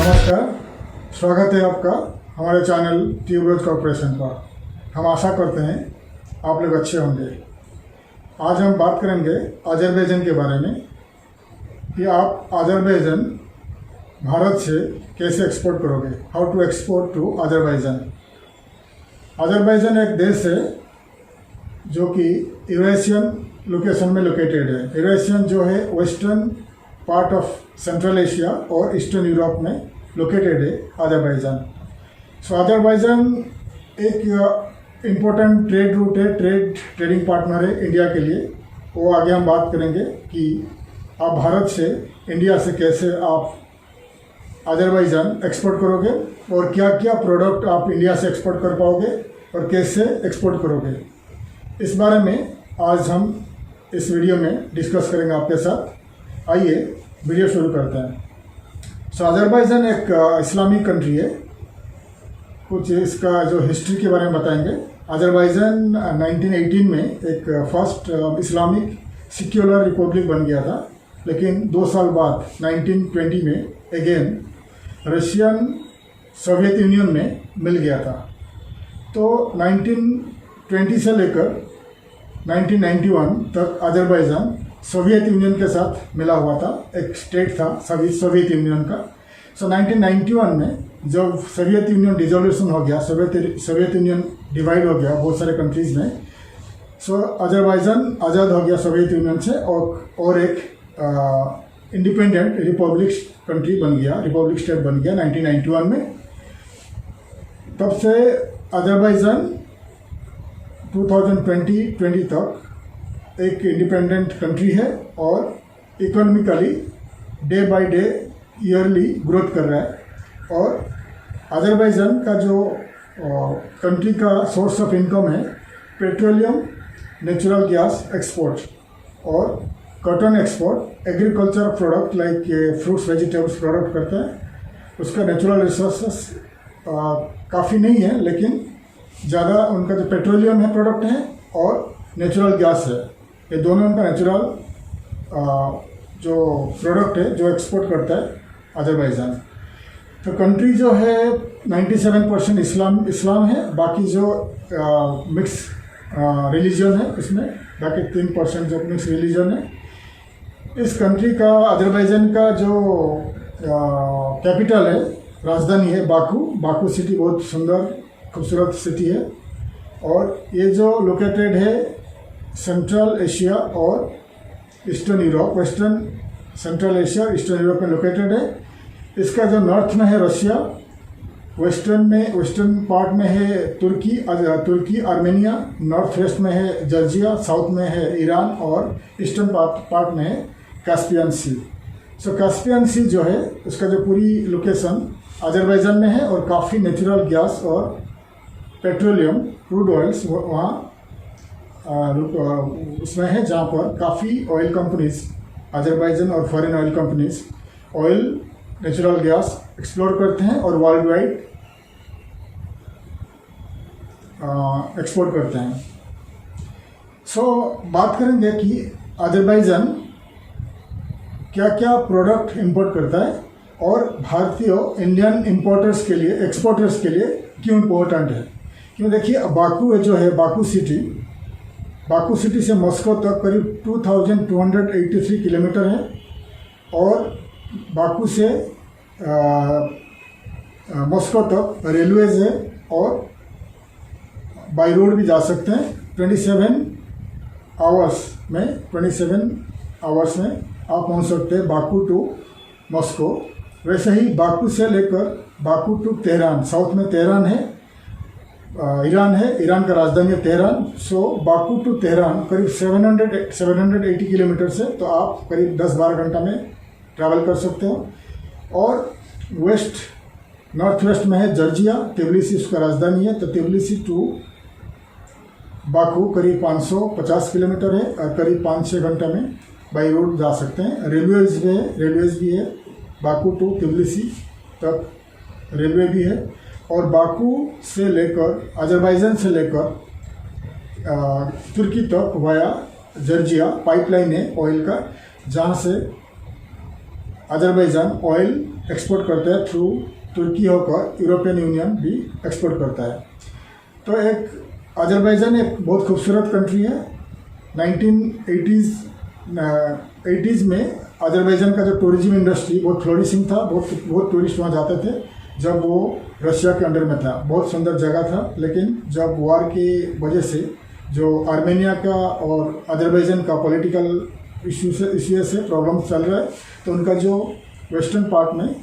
नमस्कार, स्वागत है आपका हमारे चैनल ट्यूबरोज कॉर्पोरेशन पर। हम आशा करते हैं आप लोग अच्छे होंगे। आज हम बात करेंगे अजरबैजान के बारे में कि आप अजरबैजान भारत से कैसे एक्सपोर्ट करोगे, how to export to Azerbaijan. Azerbaijan एक देश है जो कि यूरेशियन लोकेशन में लोकेटेड है। यूरेशियन जो है western part of central Asia और ईस्टर्न यूरोप में लोकेटेड है अजरबैजान। सो अजरबैजान एक इम्पोर्टेंट ट्रेड रूट है, ट्रेडिंग पार्टनर है इंडिया के लिए। वो आगे हम बात करेंगे कि आप भारत से, इंडिया से कैसे आप अजरबैजान एक्सपोर्ट करोगे और क्या क्या प्रोडक्ट आप इंडिया से एक्सपोर्ट कर पाओगे और कैसे एक्सपोर्ट करोगे। इस बारे में आज हम इस वीडियो में डिस्कस करेंगे आपके साथ। आइए वीडियो शुरू करते हैं। सो अजरबैजान एक इस्लामिक कंट्री है। कुछ इसका जो हिस्ट्री के बारे में बताएंगे। अजरबैजान 1918 में एक फर्स्ट इस्लामिक सेक्युलर रिपब्लिक बन गया था, लेकिन 2 साल बाद 1920 में अगेन रशियन सोवियत यूनियन में मिल गया था। तो 1920 से लेकर 1991 तक अजरबैजान सोवियत यूनियन के साथ मिला हुआ था, एक स्टेट था सोवियत यूनियन का। सो 1991 में जब सोवियत यूनियन डिसोल्यूशन हो गया, सोवियत यूनियन डिवाइड हो गया बहुत सारे कंट्रीज में, सो अजरबैजान आज़ाद हो गया सोवियत यूनियन से और एक इंडिपेंडेंट रिपब्लिक कंट्री बन गया, रिपब्लिक स्टेट बन गया 1991 में। तब से अजरबैजान 2020 तक एक इंडिपेंडेंट कंट्री है और economically day by day yearly growth कर रहा है। और अजरबैजान का जो कंट्री का सोर्स ऑफ इनकम है पेट्रोलियम, नेचुरल गैस एक्सपोर्ट और cotton export, agriculture product like fruits vegetables product करते हैं। उसका नेचुरल रिसोर्सेस काफ़ी नहीं है, लेकिन ज़्यादा उनका जो पेट्रोलियम है प्रोडक्ट है और नेचुरल गैस है, ये दोनों उनका नेचुरल जो प्रोडक्ट है जो एक्सपोर्ट करता है अजरबैजान। तो कंट्री जो है 97% इस्लाम है, बाकी जो मिक्स रिलीजन है उसमें बाकी 3% जो मिक्स रिलीजन है। इस कंट्री का, अजरबैजान का जो कैपिटल है, राजधानी है बाकू सिटी, बहुत सुंदर खूबसूरत सिटी है। और ये जो लोकेटेड है सेंट्रल एशिया और eastern Europe, western central Asia eastern Europe में लोकेटेड है। इसका जो नॉर्थ में है रशिया, वेस्टर्न पार्ट में है तुर्की आर्मेनिया, नॉर्थ वेस्ट में है जॉर्जिया, साउथ में है ईरान और ईस्टर्न पार्ट में है कैस्पियन सी। सो कैस्पियन सी जो है उसका जो पूरी लोकेशन अजरबैजान में है और काफ़ी नेचुरल गैस और पेट्रोलियम क्रूड ऑयल्स वहाँ उसमें है, जहाँ पर काफ़ी ऑयल कंपनीज अजरबैजान और foreign oil companies oil, natural gas explore करते हैं और वर्ल्ड वाइड एक्सपोर्ट करते हैं। सो बात करेंगे कि अजरबैजान क्या क्या प्रोडक्ट इंपोर्ट करता है और भारतीय इंडियन इंपोर्टर्स के लिए, एक्सपोर्टर्स के लिए क्यों इम्पोर्टेंट है। क्यों, देखिए बाकू जो है, बाकू सिटी से मॉस्को तक करीब 2283 किलोमीटर है। और बाकू से मॉस्को तक रेलवेज है और बाई रोड भी जा सकते हैं। 27 आवर्स में आप पहुंच सकते हैं बाकू टू मॉस्को। वैसे ही बाकू से लेकर बाकू टू तेहरान, साउथ में तेहरान है, ईरान का राजधानी है Tehran. So Baku to Tehran करीब 780 किलोमीटर से, तो आप करीब 10-12 घंटा में ट्रैवल कर सकते हो। और नॉर्थ वेस्ट में है जॉर्जिया, तिबिलिसी उसका राजधानी है, तो तिबिलिसी टू बाकू करीब 550 किलोमीटर है और करीब 5-6 घंटा में बाई रोड जा सकते हैं। रेलवेज भी है, बाकू टू तिबिलिसी तक रेलवे भी है। और बाकू से लेकर, अजरबैजान से लेकर तुर्की तक वाया जॉर्जिया पाइपलाइन है ऑयल का, जहाँ से अजरबैजान ऑयल एक्सपोर्ट करता है थ्रू तुर्की होकर यूरोपियन यूनियन भी एक्सपोर्ट करता है। तो एक अजरबैजान एक बहुत खूबसूरत कंट्री है। 1980s में अजरबैजान का जो टूरिज्म इंडस्ट्री बहुत फ्लोरिशिंग था, बहुत टूरिस्ट वहाँ जाते थे जब वो रशिया के अंडर में था। बहुत सुंदर जगह था, लेकिन जब वार की वजह से जो आर्मेनिया का और अजरबैजान का पॉलिटिकल इश्यू से प्रॉब्लम चल रहा है, तो उनका जो वेस्टर्न पार्ट में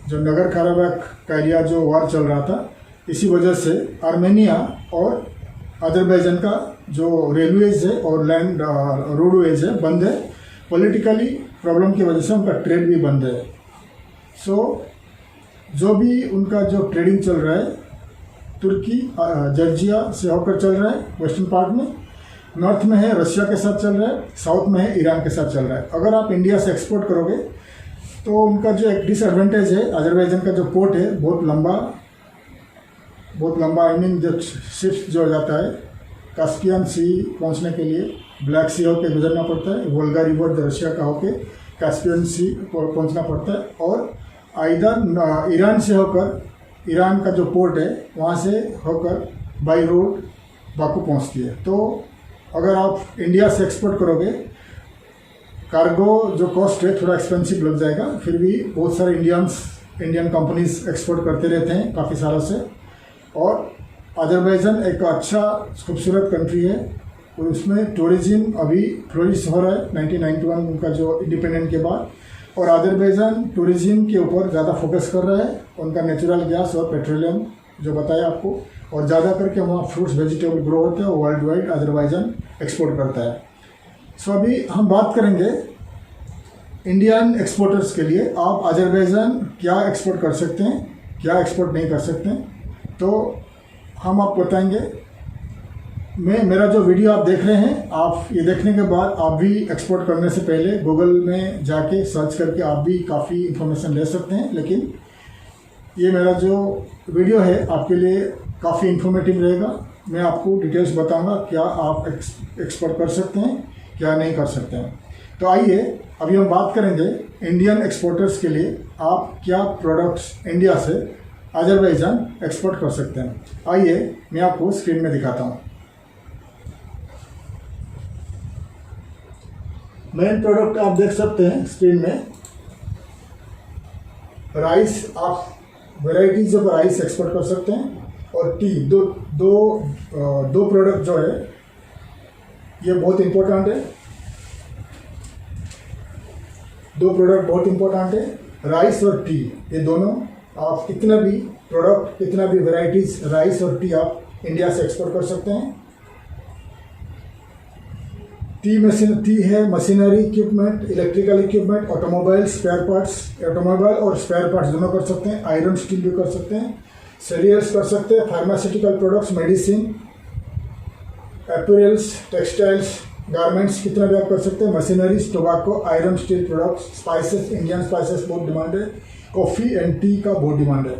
जो नगर काराबाख का एरिया जो वार चल रहा था, इसी वजह से आर्मेनिया और अजरबैजान का जो रेलवेज है और लैंड रोडवेज है बंद है। पॉलिटिकली प्रॉब्लम की वजह से उनका ट्रेड भी बंद है। सो जो भी उनका जो ट्रेडिंग चल रहा है तुर्की जॉर्जिया से होकर चल रहा है वेस्टर्न पार्ट में, नॉर्थ में है रशिया के साथ चल रहा है, साउथ में है ईरान के साथ चल रहा है। अगर आप इंडिया से एक्सपोर्ट करोगे तो उनका जो एक डिसएडवांटेज है, अजरबैजान का जो पोर्ट है बहुत लंबा आई मीन जो शिप्स जो जाता है कास्पियन सी पहुंचने के लिए ब्लैक सी होकर गुजरना पड़ता है, वोल्गा रिवर जो रशिया का होकर कास्पियन सी पहुंचना पड़ता है, और इधर ईरान से होकर ईरान का जो पोर्ट है वहाँ से होकर बाई रोड बाकू पहुँचती है। तो अगर आप इंडिया से एक्सपोर्ट करोगे कार्गो जो कॉस्ट है थोड़ा एक्सपेंसिव लग जाएगा, फिर भी बहुत सारे इंडियन कंपनीज एक्सपोर्ट करते रहते हैं काफ़ी सालों से। और अजरबैजान एक अच्छा खूबसूरत कंट्री है और उसमें टूरिज्म अभी फ्लोरिश हो रहा है 1991 उनका जो इंडिपेंडेंट के बाद। और अजरबैजान टूरिज्म के ऊपर ज़्यादा फोकस कर रहा है, उनका नेचुरल गैस और पेट्रोलियम जो बताया आपको, और ज़्यादा करके वहाँ फ्रूट्स वेजिटेबल ग्रो होते हैं और वर्ल्ड वाइड अजरबैजान एक्सपोर्ट करता है। सो अभी हम बात करेंगे इंडियन एक्सपोर्टर्स के लिए आप अजरबैजान क्या एक्सपोर्ट कर सकते हैं, क्या एक्सपोर्ट नहीं कर सकते हैं, तो हम आपको बताएंगे। मेरा जो वीडियो आप देख रहे हैं, आप ये देखने के बाद आप भी एक्सपोर्ट करने से पहले गूगल में जाके सर्च करके आप भी काफ़ी इन्फॉर्मेशन ले सकते हैं। लेकिन ये मेरा जो वीडियो है आपके लिए काफ़ी इन्फॉर्मेटिव रहेगा। मैं आपको डिटेल्स बताऊंगा क्या आप एक्सपोर्ट कर सकते हैं, क्या नहीं कर सकते हैं। तो आइए अभी हम बात करेंगे इंडियन एक्सपोर्टर्स के लिए आप क्या प्रोडक्ट्स इंडिया से अजरबैजान एक्सपोर्ट कर सकते हैं। आइए मैं आपको स्क्रीन में दिखाता हूँ। मेन प्रोडक्ट आप देख सकते हैं स्क्रीन में, राइस, आप वेराइटीज ऑफ राइस एक्सपोर्ट कर सकते हैं, और टी। दो प्रोडक्ट जो है ये बहुत इम्पोर्टेंट है, दो प्रोडक्ट बहुत इम्पोर्टेंट है, राइस और टी। ये दोनों आप कितना भी प्रोडक्ट, कितना भी वेराइटीज राइस और टी आप इंडिया से एक्सपोर्ट कर सकते हैं। टी है machinery equipment, electrical equipment, automobile spare parts, automobile और स्पेयर पार्ट्स दोनों कर सकते हैं। आयरन स्टील भी कर सकते हैं, सीरियल्स कर सकते हैं, pharmaceutical products, medicine, apparels, textiles, garments कितना भी आप कर सकते हैं। Machineries, tobacco, iron steel products, spices, Indian spices बहुत डिमांड है, कॉफ़ी एंड टी का बहुत डिमांड है।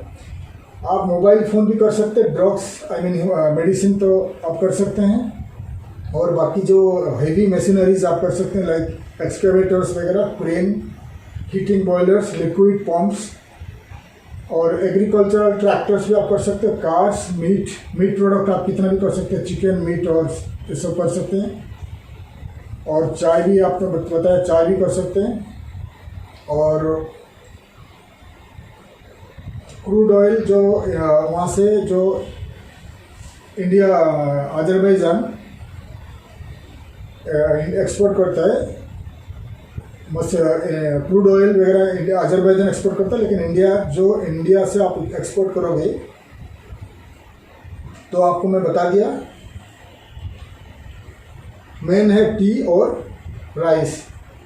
आप मोबाइल फ़ोन भी कर सकते हैं, ड्रग्स आई मीन मेडिसिन तो आप कर सकते हैं, और बाकी जो हेवी मशीनरीज आप कर सकते हैं लाइक एक्सकेवेटर्स वगैरह, crane, heating boilers, liquid pumps, और एग्रीकल्चरल ट्रैक्टर्स भी आप कर सकते हैं। कार्स, मीट प्रोडक्ट आप कितना भी कर सकते हैं, चिकन, मीट और ये सब कर सकते हैं। और चाय भी आपको बताया, चाय भी कर सकते हैं। और क्रूड ऑयल जो वहाँ से जो इंडिया अजरबैजान एक्सपोर्ट करता है, क्रूड ऑयल वगैरह इंडिया अजरबैजान एक्सपोर्ट करता है, लेकिन इंडिया से आप एक्सपोर्ट करोगे तो आपको मैं बता दिया मेन है टी और राइस।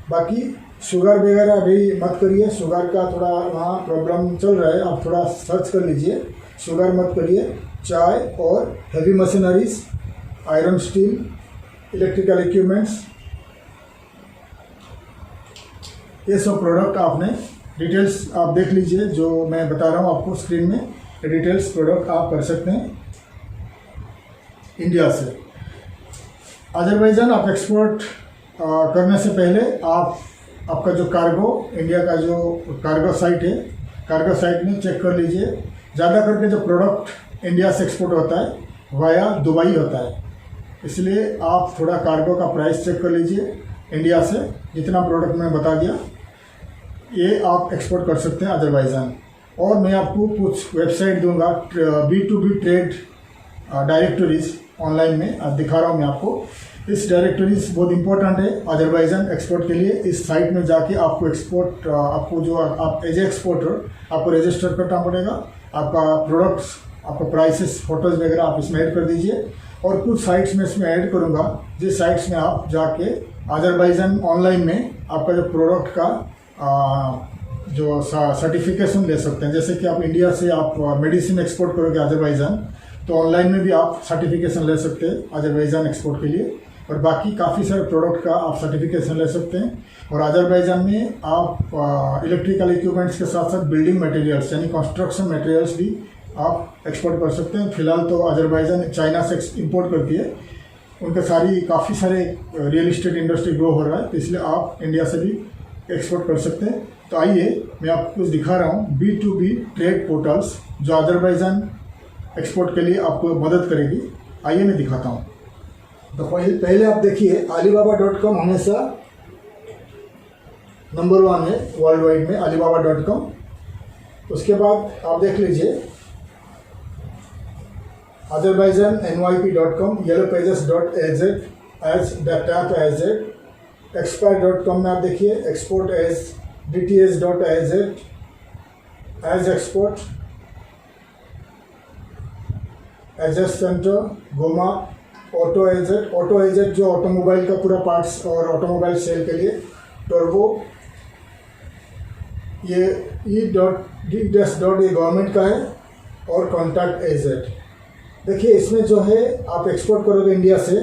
बाकी शुगर वगैरह अभी मत करिए, शुगर का थोड़ा वहाँ प्रॉब्लम चल रहा है, आप थोड़ा सर्च कर लीजिए, शुगर मत करिए। चाय और heavy machineries, iron steel, electrical equipments, ये सब प्रोडक्ट आपने डिटेल्स आप देख लीजिए, जो मैं बता रहा हूँ आपको स्क्रीन में, डिटेल्स प्रोडक्ट आप कर सकते हैं इंडिया से। अजरबैजान आप एक्सपोर्ट करने से पहले आप आपका जो कार्गो, इंडिया का जो कार्गो साइट है, कार्गो साइट में चेक कर लीजिए। ज़्यादा करके जो प्रोडक्ट इंडिया से एक्सपोर्ट होता है वाया दुबई होता है, इसलिए आप थोड़ा कार्गो का प्राइस चेक कर लीजिए। इंडिया से जितना प्रोडक्ट मैं बता दिया ये आप एक्सपोर्ट कर सकते हैं अजरबैजान। और मैं आपको कुछ वेबसाइट दूंगा B2B ट्रेड डायरेक्टरीज ऑनलाइन में दिखा रहा हूँ मैं आपको। इस डायरेक्टरीज बहुत इंपॉर्टेंट है अजरबैजान एक्सपोर्ट के लिए। इस साइट में जाके आपको एक्सपोर्ट आपको जो आप एज ए एक्सपोर्टर आपको रजिस्टर करना पड़ेगा। आपका प्रोडक्ट्स, आपका प्राइसेस, फोटोज़ वगैरह आप इसमें ऐड कर दीजिए। और कुछ साइट्स में इसमें ऐड करूँगा जिस साइट्स में आप जाके अजरबैजान ऑनलाइन में आपका जो प्रोडक्ट का जो सर्टिफिकेशन ले सकते हैं। जैसे कि आप इंडिया से आप मेडिसिन एक्सपोर्ट करोगे अजरबैजान, तो ऑनलाइन में भी आप सर्टिफिकेशन ले सकते हैं अजरबैजान एक्सपोर्ट के लिए। और बाकी काफ़ी सारे प्रोडक्ट का आप सर्टिफिकेशन ले सकते हैं। और अजरबैजान में आप इलेक्ट्रिकल इक्विपमेंट्स के साथ साथ बिल्डिंग मटेरियल्स यानी कंस्ट्रक्शन मटेरियल्स भी आप एक्सपोर्ट कर सकते हैं। फिलहाल तो अजरबैजान चाइना से इंपोर्ट करती है, उनके काफ़ी सारे रियल इस्टेट इंडस्ट्री ग्रो हो रहा है, तो इसलिए आप इंडिया से भी एक्सपोर्ट कर सकते हैं। तो आइए मैं आपको कुछ दिखा रहा हूँ B2B ट्रेड पोर्टल्स जो अजरबैजान एक्सपोर्ट के लिए आपको मदद करेगी। आइए मैं दिखाता हूँ। तो पहले आप देखिए alibaba.com हमेशा नंबर 1 है वर्ल्ड वाइड में, alibaba.com। उसके बाद आप देख लीजिए Azerbaijan nyp.com, yellowpages.az, as tap.az, expire.com में आप देखिए export as dts.az, as export, एजेस सेंटर, गोमा, ऑटो एजेट जो ऑटोमोबाइल का पूरा पार्ट्स और ऑटोमोबाइल सेल के लिए, टर्बो, ये e.d-. गवर्नमेंट का है, और कॉन्टैक्ट एजेट। देखिए इसमें जो है आप एक्सपोर्ट करोगे इंडिया से,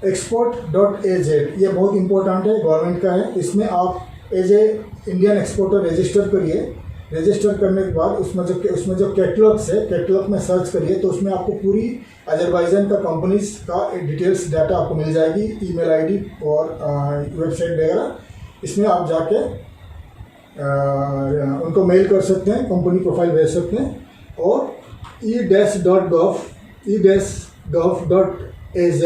export.az, ये बहुत इंपॉर्टेंट है, गवर्नमेंट का है। इसमें आप as a Indian exporter register करिए। रजिस्टर करने के बाद उसमें जो कैटलॉग्स है, कैटलॉग में सर्च करिए, तो उसमें आपको पूरी अजरबैजान का कंपनीज का डिटेल्स डाटा आपको मिल जाएगी, ईमेल आईडी और वेबसाइट वगैरह। इसमें आप जाके उनको मेल कर सकते हैं, कंपनी प्रोफाइल भेज सकते हैं। और e-gov.az,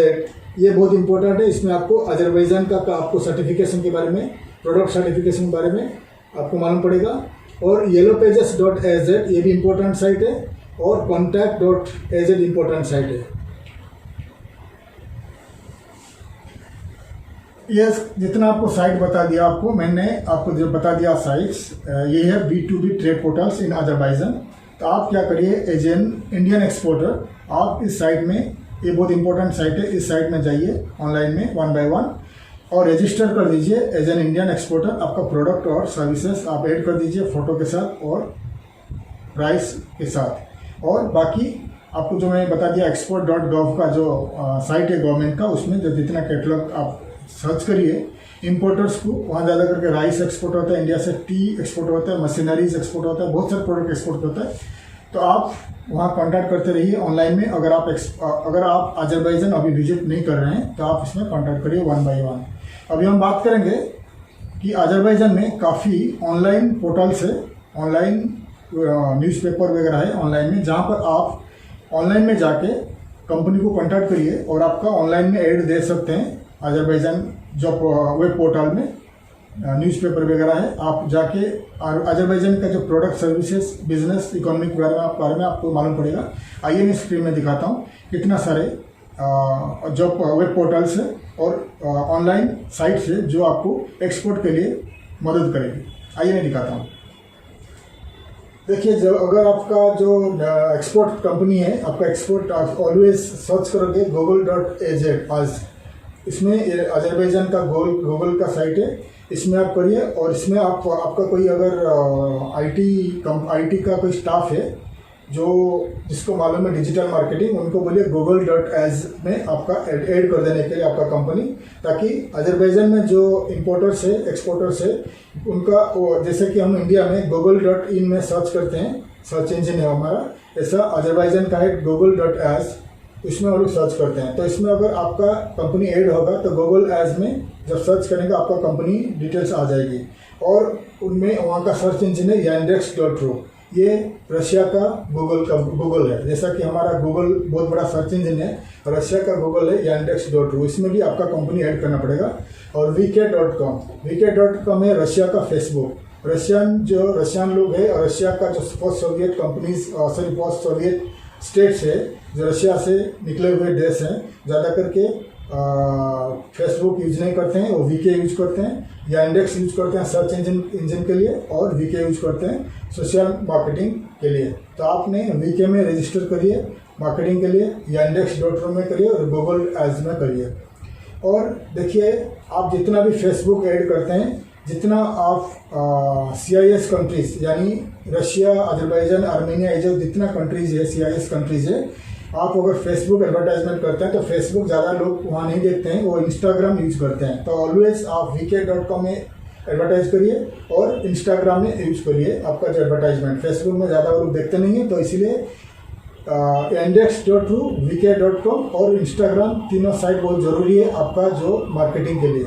ये बहुत इंपॉर्टेंट है। इसमें आपको अजरबैजान का आपको सर्टिफिकेशन के बारे में, प्रोडक्ट सर्टिफिकेशन के बारे में आपको मालूम पड़ेगा। और yellowpages.az, ये भी इम्पोर्टेंट साइट है। और contact.az इम्पोर्टेंट साइट है। ये जितना आपको साइट बता दिया, मैंने आपको जो बता दिया साइट्स, ये है B2B ट्रेड पोर्टल्स इन अजरबैजान। तो आप क्या करिए, एज एन इंडियन एक्सपोर्टर आप इस साइट में, ये बहुत इंपॉर्टेंट साइट है, इस साइट में जाइए ऑनलाइन में 1 by 1 और रजिस्टर कर दीजिए एज एन इंडियन एक्सपोर्टर। आपका प्रोडक्ट और सर्विसेज आप ऐड कर दीजिए फोटो के साथ और प्राइस के साथ। और बाकी आपको जो मैं बता दिया export.gov का जो साइट है गवर्नमेंट का, उसमें जो जितना कैटलॉग आप सर्च करिए इंपोर्टर्स को, वहाँ ज़्यादा करके राइस एक्सपोर्ट होता है इंडिया से, टी एक्सपोर्ट होता है, मशीनरीज एक्सपोर्ट होता है, बहुत सारे प्रोडक्ट एक्सपोर्ट होता है। तो आप वहाँ कांटेक्ट करते रहिए ऑनलाइन में। अगर आप अजरबैजान अभी विजिट नहीं कर रहे हैं तो आप इसमें कांटेक्ट करिए 1 by 1। अभी हम बात करेंगे कि अजरबैजान में काफ़ी ऑनलाइन पोर्टल्स है, ऑनलाइन न्यूज़पेपर वगैरह है ऑनलाइन में, जहाँ पर आप ऑनलाइन में जाके कंपनी को कांटेक्ट करिए और आपका ऑनलाइन में ऐड दे सकते हैं। अजरबैजान जो वेब पोर्टल में न्यूज़पेपर वगैरह है, आप जाके अजरबैजान का जो प्रोडक्ट सर्विसेज बिजनेस इकोनॉमिक के बारे में आपको मालूम पड़ेगा। आइए मैं स्क्रीन में दिखाता हूँ कितना सारे जो वेब पोर्टल्स है और ऑनलाइन साइट्स है जो आपको एक्सपोर्ट के लिए मदद करेगी। आइए मैं दिखाता हूँ। देखिए, जो अगर आपका जो एक्सपोर्ट कंपनी है, आपका एक्सपोर्ट आप ऑलवेज सर्च करोगे google.az आज, इसमें अजरबैजान का गूगल का साइट है, इसमें आप करिए। और इसमें आपका कोई अगर आईटी का कोई स्टाफ है जो जिसको मालूम है डिजिटल मार्केटिंग, उनको बोलिए google.az में आपका ऐड कर देने के लिए आपका कंपनी, ताकि अजरबैजान में जो इंपोर्टर्स है, एक्सपोर्टर्स है, उनका जैसे कि हम इंडिया में google.in में सर्च करते हैं, सर्च इंजन है हमारा, ऐसा अजरबैजान का है google.az, इसमें वो लोग सर्च करते हैं। तो इसमें अगर आपका कंपनी ऐड होगा तो google.az में जब सर्च करेंगे आपका कंपनी डिटेल्स आ जाएगी। और उनमें वहाँ का सर्च इंजन है yandex.ru। ये रशिया का गूगल है। जैसा कि हमारा गूगल बहुत बड़ा सर्च इंजन है, रशिया का गूगल है yandex.ru। इसमें भी आपका कंपनी ऐड करना पड़ेगा। और vk.com है रशिया का फेसबुक। रशियन लोग है और रशिया का जो post Soviet companies post Soviet states है, जो रशिया से निकले हुए देश हैं, ज़्यादा करके फेसबुक यूज नहीं करते हैं, वो वीके यूज करते हैं या इंडेक्स यूज करते हैं सर्च इंजन के लिए, और वीके यूज करते हैं सोशल मार्केटिंग के लिए। तो आपने वीके में रजिस्टर करिए मार्केटिंग के लिए, या yandex.ru में करिए और गूगल एड्स में करिए। और देखिए, आप जितना भी फेसबुक ऐड करते हैं, जितना आप CIS कंट्रीज यानी रशिया, अजरबैजान, आर्मेनिया, ये जो जितना कंट्रीज है CIS कंट्रीज है, आप अगर फेसबुक एडवर्टाइजमेंट करते हैं तो फेसबुक ज़्यादा लोग वहाँ नहीं देखते हैं, वो इंस्टाग्राम यूज करते हैं। तो ऑलवेज आप vk.com में एडवर्टाइज करिए और इंस्टाग्राम में यूज करिए आपका जो एडवर्टाइजमेंट। फेसबुक में ज़्यादा लोग देखते नहीं हैं, तो इसीलिए yandex.ru, vk.com और इंस्टाग्राम तीनों साइट बहुत ज़रूरी है आपका जो मार्केटिंग के लिए।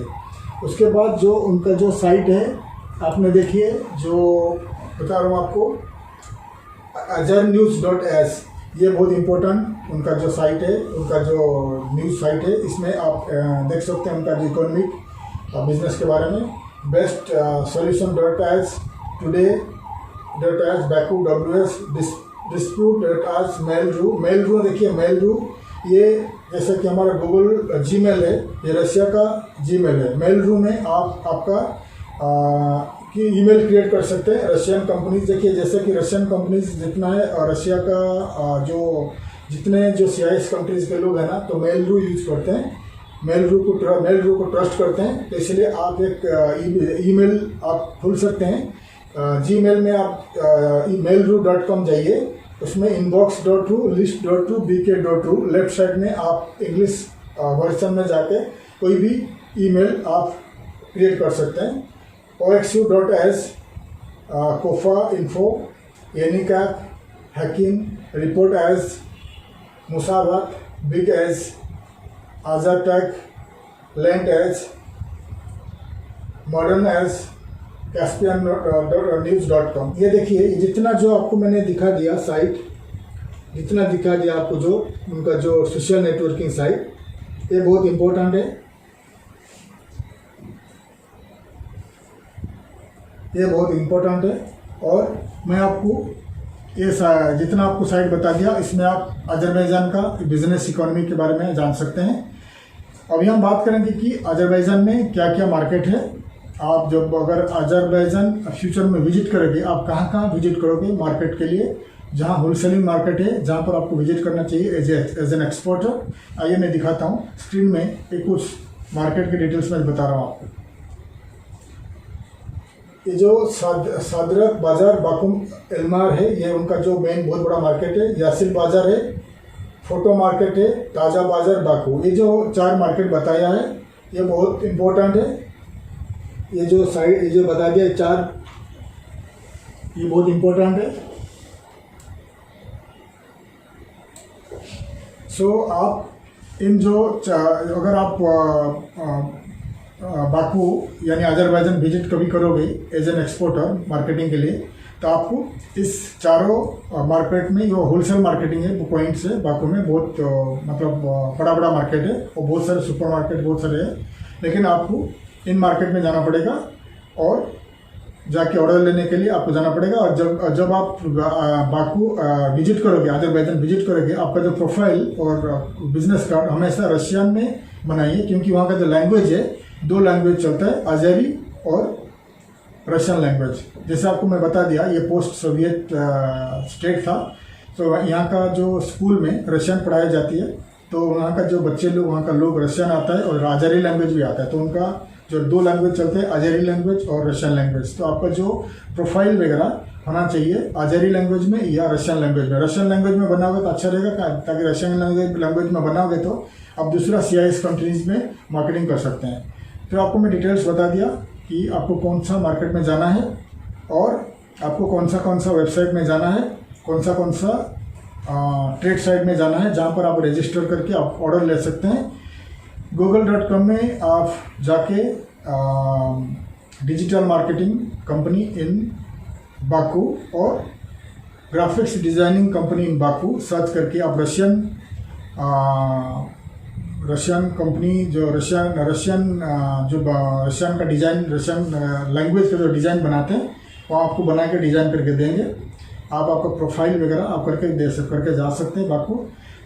उसके बाद जो उनका जो साइट है, आपने देखिए जो बता रहा हूँ आपको, azernews.as, ये बहुत इम्पोर्टेंट उनका जो साइट है, उनका जो न्यूज़ साइट है। इसमें आप देख सकते हैं उनका जो इकोनॉमिक बिजनेस के बारे में। Best solution.as, today.as, baku.ws, dispute.as, mail.ru। देखिए mail.ru, ये जैसे कि हमारा गूगल जीमेल है, ये रशिया का जीमेल है। mail.ru में आप आपका कि ईमेल क्रिएट कर सकते हैं रशियन कंपनीज। देखिए जैसे कि रशियन कंपनीज जितना है और रशिया का जो जितने जो CIS कंट्रीज के लोग हैं ना, तो mail.ru यूज करते हैं, mail.ru को ट्रस्ट करते हैं। तो इसलिए आप एक ईमेल आप खोल सकते हैं। जीमेल में आप mail.ru.com जाइए, उसमें inbox.ru, list.ru, bk.ru, left side में आप इंग्लिश वर्जन में जाके कोई भी ईमेल आप क्रिएट कर सकते हैं। oxu.as, kofa info, yenicap, hacking, report as, musavat, big as, azatech, lent as, modern as, caspian.news.com। ये देखिए, जितना जो आपको मैंने दिखा दिया साइट, जितना दिखा दिया आपको जो उनका जो सोशल नेटवर्किंग साइट, ये बहुत इम्पोर्टेंट है, ये बहुत इम्पोर्टेंट है। और मैं आपको ये जितना आपको साइट बता दिया, इसमें आप अजरबैजान का बिजनेस इकोनॉमी के बारे में जान सकते हैं। अभी हम बात करेंगे कि अजरबैजान में क्या क्या मार्केट है। आप जब अगर अजरबैजान फ्यूचर में विजिट करोगे, आप कहाँ कहाँ विजिट करोगे मार्केट के लिए, जहाँ होलसेलिंग मार्केट है, जहाँ पर आपको विजिट करना चाहिए एज एन एक्सपोर्टर। आइए मैं दिखाता हूँ स्क्रीन में, एक कुछ मार्केट के डिटेल्स में बता रहा हूँ आपको। ये जो सादरक बाज़ार बाकुम एलमार है, ये उनका जो मेन बहुत बड़ा मार्केट है। यासिल बाज़ार है, फोटो मार्केट है, ताज़ा बाज़ार बाकू। ये जो 4 मार्केट बताया है, ये बहुत इम्पोर्टेंट है। ये जो साइड ये जो बता दिया 4, ये बहुत इम्पोर्टेंट है। सो आप इन जो अगर आप बाकू यानी अजरबैजान विजिट कभी करोगे एज एन एक्सपोर्टर मार्केटिंग के लिए, तो आपको इस चारों मार्केट में जो होलसेल मार्केटिंग है, वो पॉइंट्स है बाकू में, बहुत मतलब बड़ा बड़ा मार्केट है और बहुत सारे सुपर मार्केट बहुत सारे हैं। लेकिन आपको इन मार्केट में जाना पड़ेगा और जाके ऑर्डर लेने के लिए आपको जाना पड़ेगा। और जब आप बाकू विजिट करोगे, अजरबैजान विजिट करोगे, आपका जो प्रोफाइल और बिजनेस कार्ड हमेशा रशियन में बनाइए, क्योंकि वहाँ का जो लैंग्वेज है, 2 लैंग्वेज चलता है, अज़ेरी और रशियन लैंग्वेज। जैसे आपको मैं बता दिया, ये पोस्ट सोवियत स्टेट था, तो यहाँ का जो स्कूल में रशियन पढ़ाई जाती है, तो वहाँ का जो बच्चे लोग, वहाँ का लोग रशियन आता है और अज़ेरी लैंग्वेज भी आता है। तो उनका जो 2 लैंग्वेज चलते हैं, अज़ेरी लैंग्वेज और रशियन लैंग्वेज। तो आपका जो प्रोफाइल वगैरह होना चाहिए अज़ेरी लैंग्वेज में या रशियन लैंग्वेज में। रशियन लैंग्वेज में बनाओगे तो अच्छा रहेगा, ताकि रशियन लैंग्वेज में बनाओगे तो आप दूसरा CIS कंट्रीज़ में मार्केटिंग कर सकते हैं। तो आपको मैं डिटेल्स बता दिया कि आपको कौन सा मार्केट में जाना है और आपको कौन सा वेबसाइट में जाना है, कौन सा ट्रेड साइट में जाना है, जहाँ पर आप रजिस्टर करके आप ऑर्डर ले सकते हैं। google.com में आप जाके digital marketing company in Baku और graphics designing company in Baku search करके आप रशियन कंपनी जो रशियन का डिज़ाइन, रशियन लैंग्वेज का जो डिज़ाइन बनाते हैं वो आपको बना के डिज़ाइन करके देंगे। आप आपका प्रोफाइल वगैरह आप करके जा सकते हैं बाकू।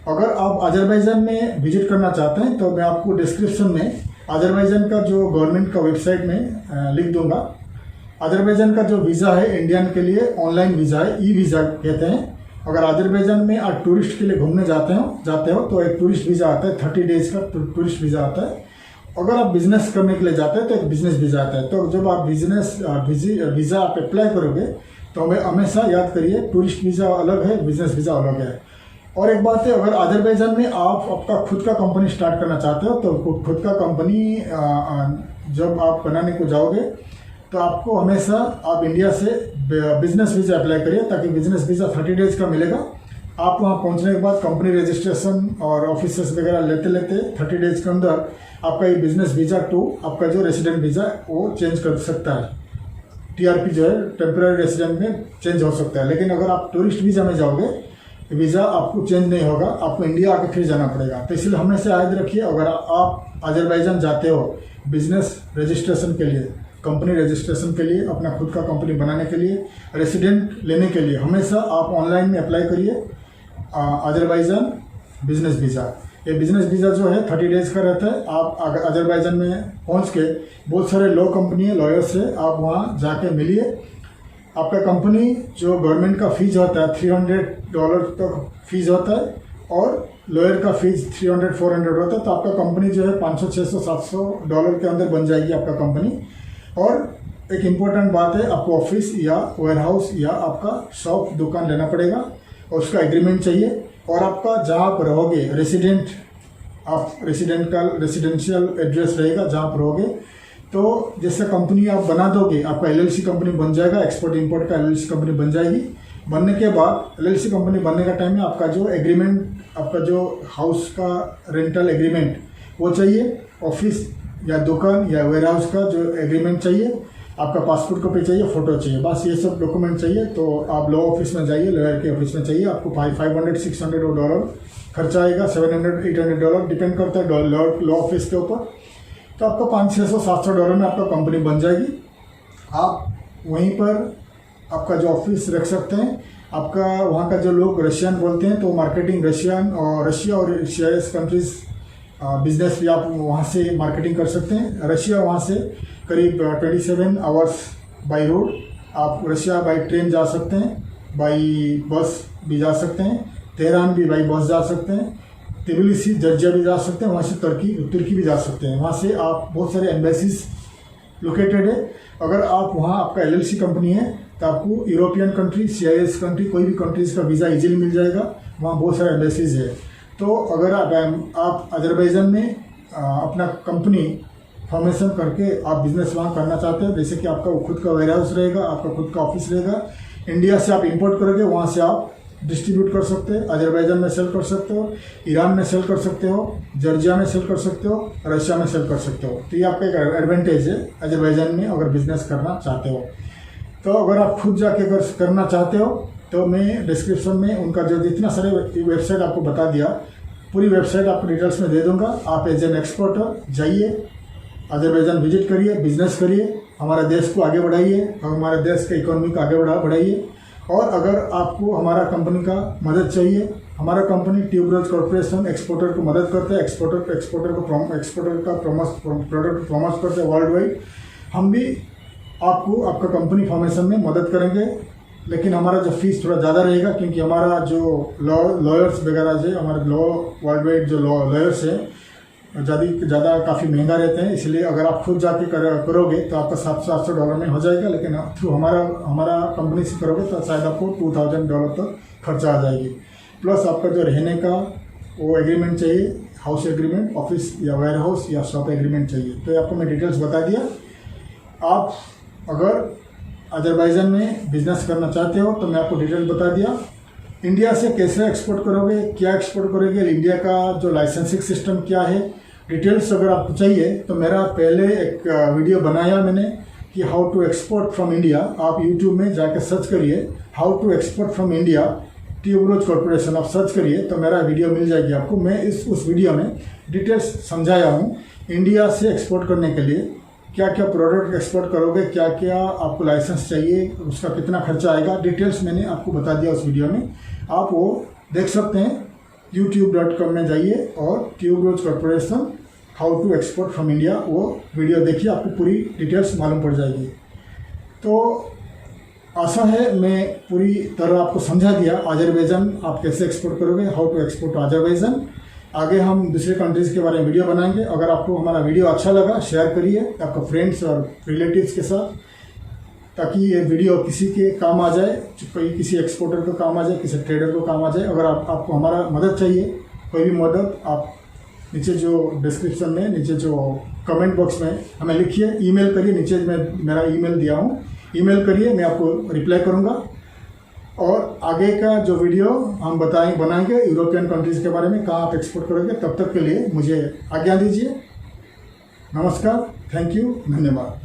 अगर आप अजरबैजान में विजिट करना चाहते हैं तो मैं आपको डिस्क्रिप्शन में अजरबैजान का जो गवर्नमेंट का वेबसाइट में लिख दूंगा। अजरबैजान का जो वीज़ा है इंडियन के लिए ऑनलाइन वीज़ा है, ई वीज़ा कहते हैं। अगर अजरबैजान में आप टूरिस्ट के लिए घूमने जाते हो तो एक टूरिस्ट वीज़ा आता है, 30 डेज का टूरिस्ट वीज़ा आता है। अगर आप बिजनेस करने के लिए जाते हैं तो एक बिजनेस वीज़ा आता है। तो जब आप बिजनेस वीज़ा आप अप्लाई करोगे तो हमें हमेशा याद करिए टूरिस्ट वीज़ा अलग है, बिजनेस वीज़ा अलग है। और एक बात है, अगर अजरबैजान में आप आपका खुद का कंपनी स्टार्ट करना चाहते हो तो खुद का कंपनी जब आप बनाने को जाओगे तो आपको हमेशा आप इंडिया से बिजनेस वीज़ा अप्लाई करिए, ताकि बिजनेस वीज़ा 30 डेज का मिलेगा। आप वहाँ पहुँचने के बाद कंपनी रजिस्ट्रेशन और ऑफिसर्स वगैरह लेते 30 डेज के अंदर आपका ये बिजनेस वीज़ा टू आपका जो रेसिडेंट वीज़ा वो चेंज कर सकता है। TRP जो है टेम्पररी रेसिडेंट में चेंज हो सकता है। लेकिन अगर आप टूरिस्ट वीज़ा में जाओगे वीज़ा आपको चेंज नहीं होगा, आपको इंडिया आके फिर जाना पड़ेगा। तो इसलिए हमेशा याद रखिए, अगर आप अजरबैजान जाते हो बिजनेस रजिस्ट्रेशन के लिए, कंपनी रजिस्ट्रेशन के लिए, अपना खुद का कंपनी बनाने के लिए, रेसिडेंट लेने के लिए, हमेशा आप ऑनलाइन में अप्लाई करिए अजरबैजान बिजनेस वीज़ा। ये बिजनेस वीज़ा जो है 30 डेज का रहता है। आप अगर अजरबैजान में पहुंच के बहुत सारे लॉ कंपनी है, लॉयर से आप वहाँ जाके मिलिए। आपका कंपनी जो गवर्नमेंट का फीस होता है $300 तक फीस होता है और लॉयर का फीस $300-400 होता है। तो आपका कंपनी जो है $500-600-700 के अंदर बन जाएगी आपका कंपनी। और एक इम्पोर्टेंट बात है, आपको ऑफिस या वेयरहाउस या आपका शॉप दुकान लेना पड़ेगा और उसका एग्रीमेंट चाहिए। और आपका जहाँ पर रहोगे रेसिडेंशियल एड्रेस रहेगा जहाँ पर रहोगे। तो जैसे कंपनी आप बना दोगे, आपका LLC कंपनी बन जाएगा, एक्सपोर्ट इंपोर्ट का LLC कंपनी बन जाएगी। बनने के बाद LLC कंपनी बनने का टाइम में आपका जो एग्रीमेंट, आपका जो हाउस का रेंटल एग्रीमेंट वो चाहिए, ऑफिस या दुकान या वेयरहाउस का जो एग्रीमेंट चाहिए, आपका पासपोर्ट कॉपी चाहिए, फ़ोटो चाहिए, बस ये सब डॉक्यूमेंट चाहिए। तो आप लॉ ऑफिस में जाइए, लॉयर के ऑफिस में चाहिए। आपको $500-600 खर्चा आएगा, $700-800 डिपेंड करता है लॉ ऑफिस के ऊपर। तो आपका $500-700 में आपका कंपनी बन जाएगी। आप वहीं पर आपका जो ऑफिस रख सकते हैं। आपका वहाँ का जो लोग रशियन बोलते हैं तो मार्केटिंग रशिया और CIS कंट्रीज़ बिजनेस भी आप वहाँ से मार्केटिंग कर सकते हैं। रशिया वहाँ से करीब 27 आवर्स बाई रोड, आप रशिया बाई ट्रेन जा सकते हैं, बाई बस भी जा सकते हैं, तेहरान भी बाई बस जा सकते हैं, तिबिलिसी जर्जिया भी जा सकते हैं, वहाँ से तुर्की भी जा सकते हैं। वहाँ से आप बहुत सारे एम्बेसीज लोकेटेड है। अगर आप वहाँ आपका LLC कंपनी है तो आपको यूरोपियन कंट्री, CIS कंट्री, कोई भी कंट्रीज़ का वीज़ा इजीली मिल जाएगा। वहाँ बहुत सारे एम्बेसीज है। तो अगर आप अजरबैजान में अपना कंपनी फॉर्मेशन करके आप बिजनेस वहाँ करना चाहते हैं, जैसे कि आपका खुद का वेयरहाउस रहेगा, आपका खुद का ऑफिस रहेगा, इंडिया से आप इंपोर्ट करोगे, वहाँ से आप डिस्ट्रीब्यूट कर सकते हैं। अजरबैजान में सेल कर सकते हो, ईरान में सेल कर सकते हो, जॉर्जिया में सेल कर सकते हो, रशिया में सेल कर सकते हो। तो ये आपका एक एडवांटेज है अजरबैजान में अगर बिजनेस करना चाहते हो। तो अगर आप खुद जाके करना चाहते हो तो मैं डिस्क्रिप्शन में उनका जो जितना सारे वेबसाइट आपको बता दिया, पूरी वेबसाइट आपको डिटेल्स में दे दूंगा। आप एज एन एक्सपोर्टर जाइए, अजरबैजान विजिट करिए, बिजनेस करिए, हमारे देश को आगे बढ़ाइए, हमारे देश के इकोनॉमी को आगे बढ़ाइए। और अगर आपको हमारा कंपनी का मदद चाहिए, हमारा कंपनी ट्यूबरोज कॉर्पोरेशन एक्सपोर्टर को मदद करता है, एक्सपोर्टर का प्रोडक्ट प्रमोट करते हैं वर्ल्ड वाइड। हम भी आपको आपका कंपनी फॉर्मेशन में मदद करेंगे, लेकिन हमारा जो फीस थोड़ा ज़्यादा रहेगा, क्योंकि हमारा जो लॉयर्स वगैरह है, हमारे वर्ल्ड वाइड जो लॉयर्स है ज़्यादा काफ़ी महंगा रहते हैं। इसलिए अगर आप खुद जाके करोगे तो आपका $700 में हो जाएगा, लेकिन थ्रू हमारा कंपनी से करोगे तो शायद आपको $2000 तक खर्चा आ जाएगी। प्लस आपका जो रहने का वो एग्रीमेंट चाहिए, हाउस एग्रीमेंट, ऑफिस या वेयर हाउस या शॉप एग्रीमेंट चाहिए। तो आपको मैं डिटेल्स बता दिया। आप अगर अजरबैजान में बिजनेस करना चाहते हो तो मैं आपको डिटेल बता दिया। इंडिया से कैसे एक्सपोर्ट करोगे, क्या एक्सपोर्ट करोगे, इंडिया का जो लाइसेंसिंग सिस्टम क्या है, डिटेल्स अगर आपको चाहिए तो मेरा पहले एक वीडियो बनाया मैंने कि how to export from India, आप यूट्यूब में जाकर सर्च करिए how to export from India Tuberose Corporation, आप सर्च करिए तो मेरा वीडियो मिल जाएगी आपको। मैं उस वीडियो में डिटेल्स समझाया हूँ इंडिया से एक्सपोर्ट करने के लिए क्या क्या प्रोडक्ट एक्सपोर्ट करोगे, क्या क्या आपको लाइसेंस चाहिए, उसका कितना खर्चा आएगा, डिटेल्स मैंने आपको बता दिया उस वीडियो में। आप वो देख सकते हैं, youtube.com में जाइए और Tuberose Corporation how to export from India, वो वीडियो देखिए, आपको पूरी डिटेल्स मालूम पड़ जाएगी। तो आशा है मैं पूरी तरह आपको समझा दिया अजरबैजान आप कैसे एक्सपोर्ट करोगे, हाउ टू एक्सपोर्ट अजरबैजान। आगे हम दूसरे कंट्रीज़ के बारे में वीडियो बनाएंगे। अगर आपको हमारा वीडियो अच्छा लगा शेयर करिए आपके फ्रेंड्स और रिलेटिव्स के साथ, ताकि ये वीडियो किसी के काम आ जाए, कोई किसी एक्सपोर्टर को काम आ जाए, किसी ट्रेडर को काम आ जाए। अगर आपको हमारा मदद चाहिए, कोई भी मदद, आप नीचे जो डिस्क्रिप्शन में, नीचे जो कमेंट बॉक्स में हमें लिखिए, ईमेल करिए, नीचे मैं मेरा ईमेल दिया हूँ, ईमेल करिए, मैं आपको रिप्लाई करूँगा। और आगे का जो वीडियो हम बनाएंगे यूरोपियन कंट्रीज़ के बारे में, कहाँ आप एक्सपोर्ट करोगे। तब तक के लिए मुझे आज्ञा दीजिए। नमस्कार, थैंक यू, धन्यवाद।